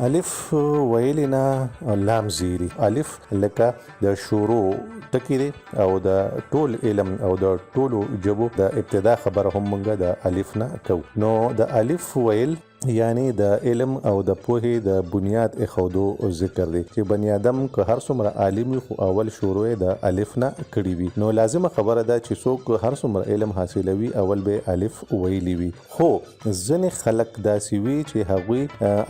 الف ویل نه لام زیری. الف لکه د شروع ټکی دی او د ټول علم او د ټولو ژبو د ابتدا خبره هم مونږ د الف نه کوو. نو د الف ویل یعنی د علم او د پوهې د بنیاد اخودو ذکر دی چې بنی آدم که هر څومره عالم خو اول شروع د الف نه کړی وي. نو لازمه خبره ده چې څوک هر څومره علم حاصلوي اول به الف ویلی وي. خو ځینې خلک داسې وي چې هغوی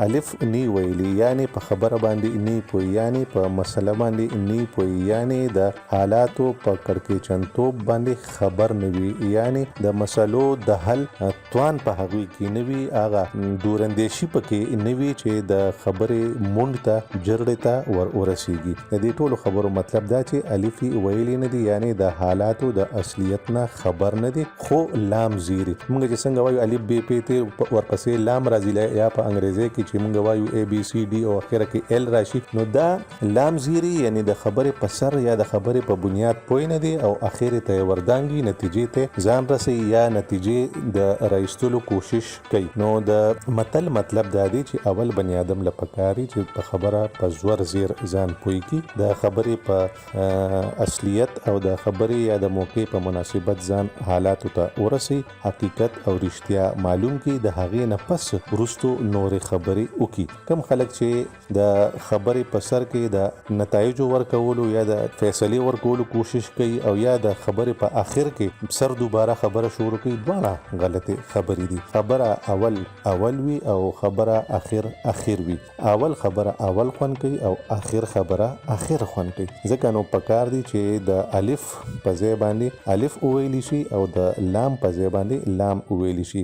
الف نی ویلی، یعنی په خبره باندې نی پوي، یعنی په مسله باندې نی پوي، یعنی د حالاتو په کړکېچنتوب باندې خبر نه وي، یعنی د مسلو د حل توان په هغوی کې نه وي، هغه دورندېشي پکې نه وي چې د خبرې مونډ ته جرړې ته ور ورسیږي. د دې ټولو خبرو مطلب دا چې الف ویلی نه دي، یعنی د حالاتو د اصلیت نه خبر نه دي، خو لام زیری. مونږ چې څنګه وایو الف بی پی ته ورپسې لام راځي، یا په انګریزي کې چې مونږ وایو اے بی سی ډي او اخره کې ال راشي، نو دا لام زیری یعنی د خبرې په سر یا د خبرې په بنیاد پوی نه دي او اخر ته وردانګي نتیجې ته ځان رسي یا نتیجې د رایستلو کوشش کوي. نو د مطلب دا دی چې اول بنی آدم لپاره چې په خبره په زور زیر ځان پوي کی، د خبرې په اصلیت او د خبرې یا د موقع په مناسبت ځان حالاتو ته ورسي، حقیقت او رښتیا معلوم کی، د هغې نه پس وروستو نورې خبرې وکي. کم خلک چې د خبرې په سر کې د نتایجو ورکولو یا د فیصلې ورکولو کوشش کوي او یا د خبرې په آخر کې سر دوباره خبره شروع کوي، دواړه غلطه خبرې دي. خبره اول وي او خبره اخر وي. اول خبره اول خوان کوي او اخر خبره اخر خوان کوي. ځکه نو پکار دي چې د الف په ځای باندې الف ویلی شي او د لام په ځای باندې لام ویلی شي.